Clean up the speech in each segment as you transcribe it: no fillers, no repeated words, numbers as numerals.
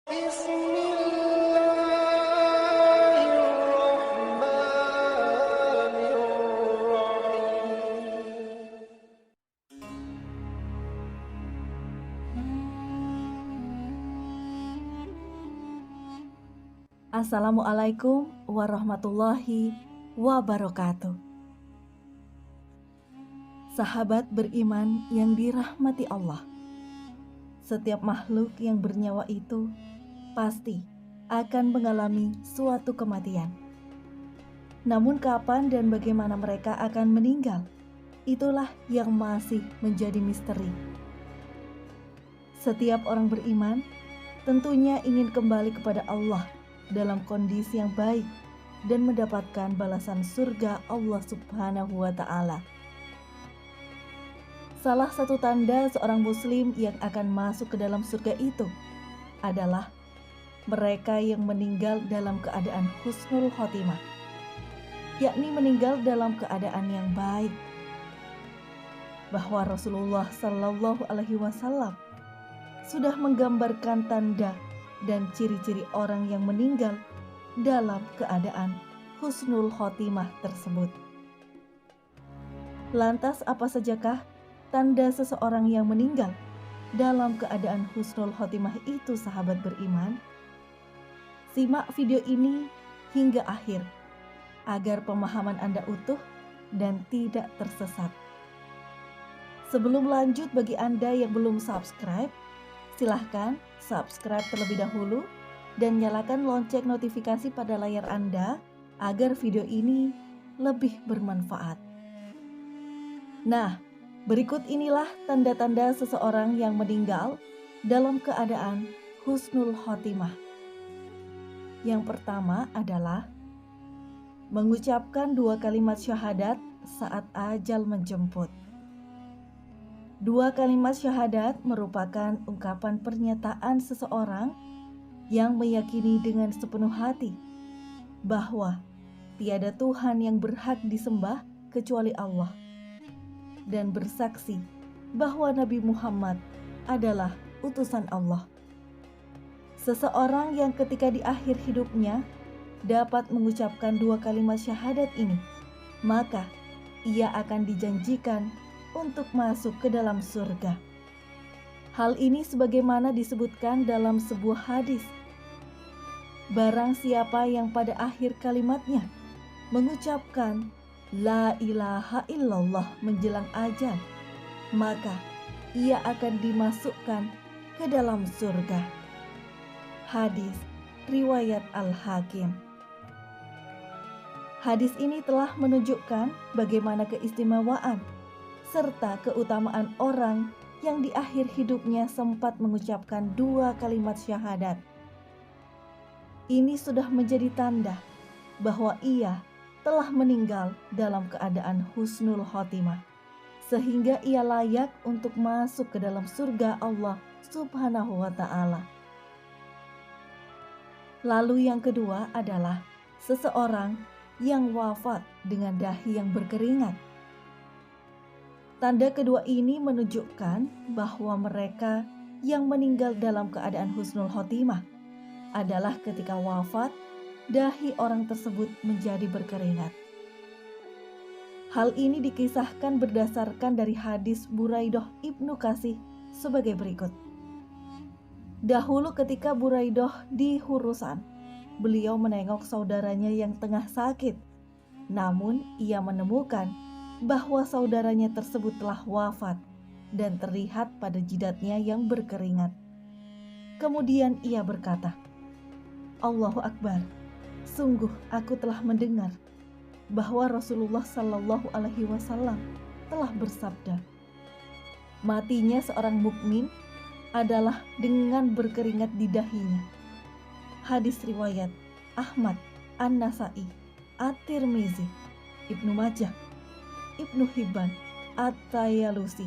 Bismillahirrahmanirrahim. Assalamualaikum warahmatullahi wabarakatuh. Sahabat beriman yang dirahmati Allah, setiap makhluk yang bernyawa itu pasti akan mengalami suatu kematian. Namun kapan dan bagaimana mereka akan meninggal, itulah yang masih menjadi misteri. Setiap orang beriman tentunya ingin kembali kepada Allah dalam kondisi yang baik dan mendapatkan balasan surga Allah Subhanahu wa Ta'ala. Salah satu tanda seorang muslim yang akan masuk ke dalam surga itu adalah mereka yang meninggal dalam keadaan husnul khotimah, yakni meninggal dalam keadaan yang baik. Bahwa Rasulullah Shallallahu Alaihi Wasallam sudah menggambarkan tanda dan ciri-ciri orang yang meninggal dalam keadaan husnul khotimah tersebut. Lantas apa sajakah tanda seseorang yang meninggal dalam keadaan husnul khotimah itu, sahabat beriman? Simak video ini hingga akhir agar pemahaman Anda utuh dan tidak tersesat. Sebelum lanjut, bagi Anda yang belum subscribe, silahkan subscribe terlebih dahulu dan nyalakan lonceng notifikasi pada layar Anda agar video ini lebih bermanfaat. Nah, berikut inilah tanda-tanda seseorang yang meninggal dalam keadaan husnul khotimah. Yang pertama adalah mengucapkan 2 kalimat syahadat saat ajal menjemput. 2 kalimat syahadat merupakan ungkapan pernyataan seseorang yang meyakini dengan sepenuh hati bahwa tiada Tuhan yang berhak disembah kecuali Allah, dan bersaksi bahwa Nabi Muhammad adalah utusan Allah. Seseorang yang ketika di akhir hidupnya dapat mengucapkan 2 kalimat syahadat ini, maka ia akan dijanjikan untuk masuk ke dalam surga. Hal ini sebagaimana disebutkan dalam sebuah hadis. Barang siapa yang pada akhir kalimatnya mengucapkan La ilaha illallah menjelang ajal, maka ia akan dimasukkan ke dalam surga. Hadis riwayat Al-Hakim. Hadis ini telah menunjukkan bagaimana keistimewaan serta keutamaan orang yang di akhir hidupnya sempat mengucapkan 2 kalimat syahadat. Ini sudah menjadi tanda bahwa ia telah meninggal dalam keadaan husnul khotimah, sehingga ia layak untuk masuk ke dalam surga Allah Subhanahu wa Ta'ala. Lalu yang kedua adalah seseorang yang wafat dengan dahi yang berkeringat. Tanda kedua ini menunjukkan bahwa mereka yang meninggal dalam keadaan husnul khotimah adalah ketika wafat, dahi orang tersebut menjadi berkeringat. Hal ini dikisahkan berdasarkan dari hadis Buraidah Ibnu Kasih sebagai berikut. Dahulu ketika Buraidah di Hurusan, beliau menengok saudaranya yang tengah sakit. Namun ia menemukan bahwa saudaranya tersebut telah wafat dan terlihat pada jidatnya yang berkeringat. Kemudian ia berkata, Allahu Akbar, sungguh aku telah mendengar bahwa Rasulullah Shallallahu Alaihi Wasallam telah bersabda, matinya seorang mukmin adalah dengan berkeringat di dahinya. Hadis riwayat Ahmad, An-Nasai, At-Tirmizi, Ibnu Majah, Ibnu Hibban, At-Tayalusi,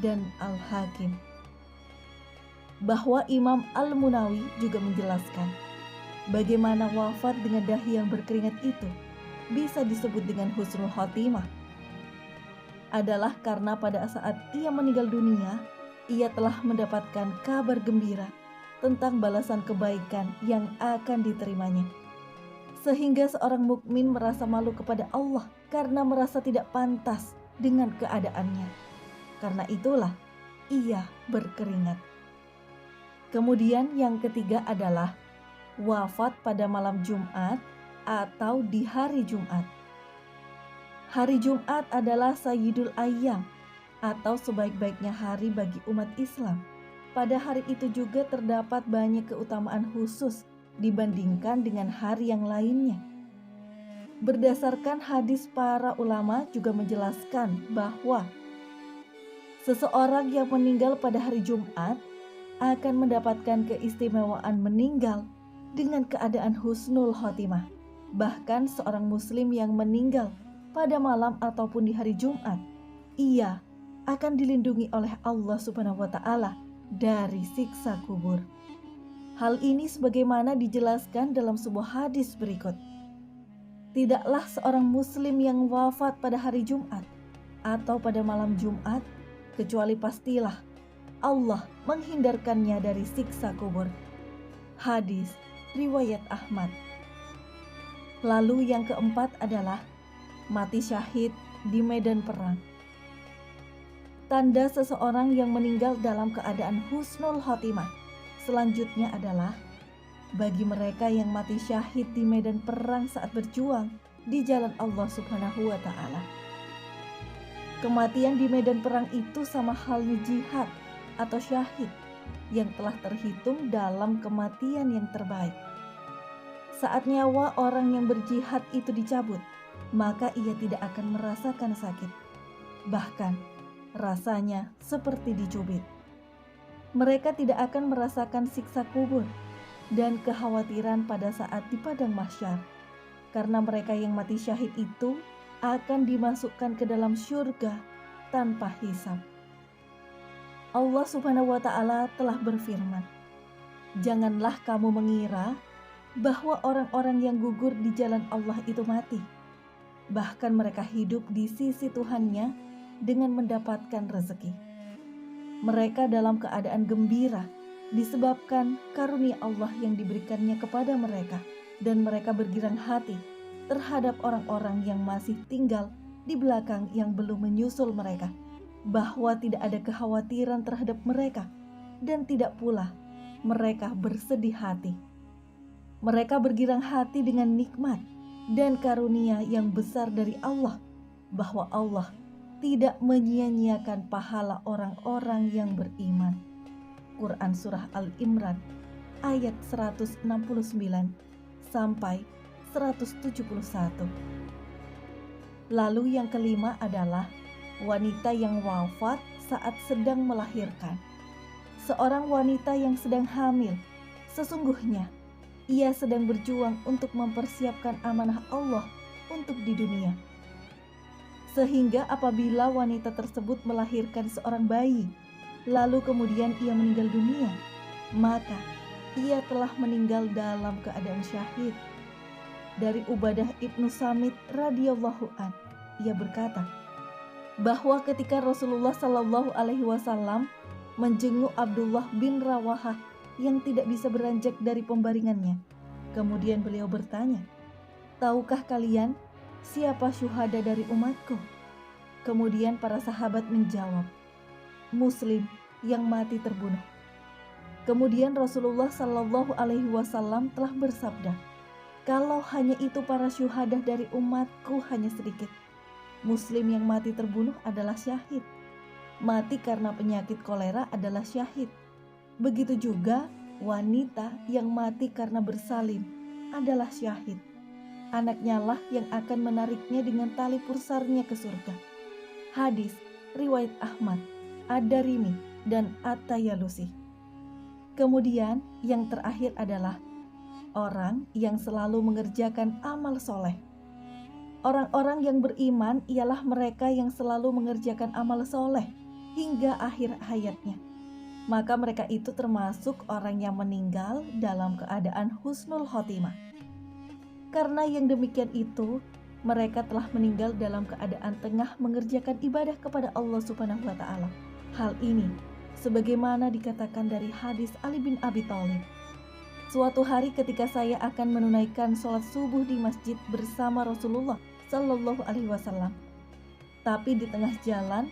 dan Al-Hakim. Bahwa Imam Al-Munawi juga menjelaskan bagaimana wafat dengan dahi yang berkeringat itu bisa disebut dengan husnul khotimah adalah karena pada saat ia meninggal dunia, ia telah mendapatkan kabar gembira tentang balasan kebaikan yang akan diterimanya. Sehingga seorang mukmin merasa malu kepada Allah karena merasa tidak pantas dengan keadaannya. Karena itulah ia berkeringat. Kemudian yang ketiga adalah wafat pada malam Jumat atau di hari Jumat. Hari Jumat adalah Sayyidul Ayyam atau sebaik-baiknya hari bagi umat Islam. Pada hari itu juga terdapat banyak keutamaan khusus dibandingkan dengan hari yang lainnya. Berdasarkan hadis, para ulama juga menjelaskan bahwa seseorang yang meninggal pada hari Jumat akan mendapatkan keistimewaan meninggal dengan keadaan husnul khotimah. Bahkan seorang muslim yang meninggal pada malam ataupun di hari Jumat, ia akan dilindungi oleh Allah Subhanahu wa Ta'ala dari siksa kubur. Hal ini sebagaimana dijelaskan dalam sebuah hadis berikut. Tidaklah seorang muslim yang wafat pada hari Jumat atau pada malam Jumat, kecuali pastilah Allah menghindarkannya dari siksa kubur. Hadis riwayat Ahmad. Lalu yang keempat adalah mati syahid di medan perang. Tanda seseorang yang meninggal dalam keadaan husnul khotimah selanjutnya adalah bagi mereka yang mati syahid di medan perang saat berjuang di jalan Allah Subhanahu wa Ta'ala. Kematian di medan perang itu sama halnya jihad atau syahid yang telah terhitung dalam kematian yang terbaik. Saat nyawa orang yang berjihad itu dicabut, maka ia tidak akan merasakan sakit. Bahkan rasanya seperti dicubit. Mereka tidak akan merasakan siksa kubur dan kekhawatiran pada saat di padang mahsyar, karena mereka yang mati syahid itu akan dimasukkan ke dalam syurga tanpa hisab. Allah Subhanahu wa Ta'ala telah berfirman, "Janganlah kamu mengira bahwa orang-orang yang gugur di jalan Allah itu mati. Bahkan mereka hidup di sisi Tuhannya dengan mendapatkan rezeki. Mereka dalam keadaan gembira disebabkan karunia Allah yang diberikannya kepada mereka, dan mereka bergirang hati terhadap orang-orang yang masih tinggal di belakang yang belum menyusul mereka, bahwa tidak ada kekhawatiran terhadap mereka, dan tidak pula mereka bersedih hati. Mereka bergirang hati dengan nikmat dan karunia yang besar dari Allah, bahwa Allah tidak menyia-nyiakan pahala orang-orang yang beriman." Quran Surah Al-Imran ayat 169 sampai 171. Lalu yang kelima adalah wanita yang wafat saat sedang melahirkan. Seorang wanita yang sedang hamil, sesungguhnya ia sedang berjuang untuk mempersiapkan amanah Allah untuk di dunia. Sehingga apabila wanita tersebut melahirkan seorang bayi, lalu kemudian ia meninggal dunia, maka ia telah meninggal dalam keadaan syahid. Dari Ubadah ibnu Samit radhiyallahu an, ia berkata bahwa ketika Rasulullah Shallallahu alaihi wasallam menjenguk Abdullah bin Rawahah yang tidak bisa beranjak dari pembaringannya, kemudian beliau bertanya, "Tahukah kalian siapa syuhada dari umatku?" Kemudian para sahabat menjawab, "Muslim yang mati terbunuh." Kemudian Rasulullah Shallallahu alaihi wasallam telah bersabda, "Kalau hanya itu para syuhada dari umatku hanya sedikit. Muslim yang mati terbunuh adalah syahid. Mati karena penyakit kolera adalah syahid. Begitu juga wanita yang mati karena bersalin adalah syahid. Anaknya lah yang akan menariknya dengan tali pusarnya ke surga." Hadis riwayat Ahmad, Ad-Darimi, dan At-Tayalusi. Kemudian yang terakhir adalah orang yang selalu mengerjakan amal soleh. Orang-orang yang beriman ialah mereka yang selalu mengerjakan amal soleh hingga akhir hayatnya. Maka mereka itu termasuk orang yang meninggal dalam keadaan husnul khotimah. Karena yang demikian itu, mereka telah meninggal dalam keadaan tengah mengerjakan ibadah kepada Allah Subhanahu wa Ta'ala. Hal ini Sebagaimana dikatakan dari hadis Ali bin Abi Thalib, suatu hari ketika saya akan menunaikan sholat subuh di masjid bersama Rasulullah Shallallahu Alaihi Wasallam, tapi di tengah jalan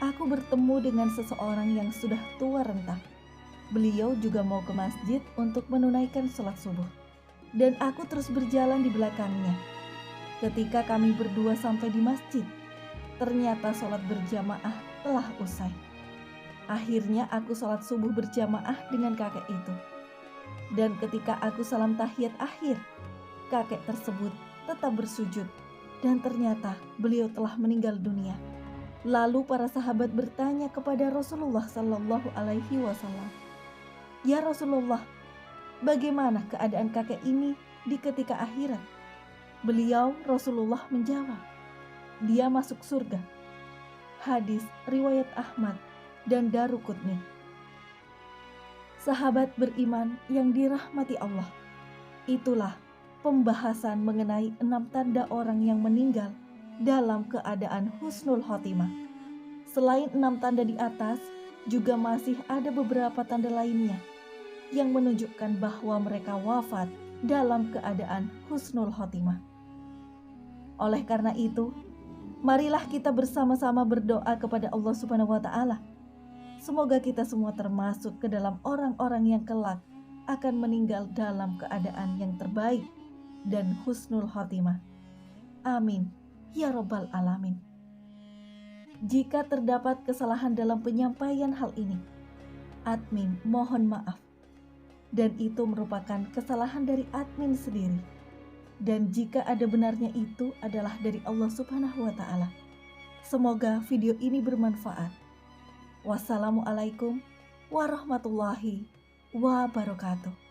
aku bertemu dengan seseorang yang sudah tua renta. Beliau juga mau ke masjid untuk menunaikan sholat subuh, dan aku terus berjalan di belakangnya. Ketika kami berdua sampai di masjid, ternyata sholat berjamaah telah usai. Akhirnya aku sholat subuh berjamaah dengan kakek itu. Dan ketika aku salam tahiyat akhir, kakek tersebut tetap bersujud, dan ternyata beliau telah meninggal dunia. Lalu para sahabat bertanya kepada Rasulullah Sallallahu Alaihi Wasallam, "Ya Rasulullah, bagaimana keadaan kakek ini di ketika akhirat?" Beliau Rasulullah menjawab, "Dia masuk surga." Hadis riwayat Ahmad dan Daruqutni. Sahabat beriman yang dirahmati Allah, itulah pembahasan mengenai 6 tanda orang yang meninggal dalam keadaan husnul khotimah. Selain 6 tanda di atas, juga masih ada beberapa tanda lainnya yang menunjukkan bahwa mereka wafat dalam keadaan husnul khotimah. Oleh karena itu, marilah kita bersama-sama berdoa kepada Allah Subhanahu wa Ta'ala. Semoga kita semua termasuk ke dalam orang-orang yang kelak akan meninggal dalam keadaan yang terbaik dan husnul khotimah. Amin ya Rabbal Alamin. Jika terdapat kesalahan dalam penyampaian hal ini, admin mohon maaf. Dan itu merupakan kesalahan dari admin sendiri. Dan jika ada benarnya itu adalah dari Allah Subhanahu wa Ta'ala. Semoga video ini bermanfaat. Wassalamualaikum warahmatullahi wabarakatuh.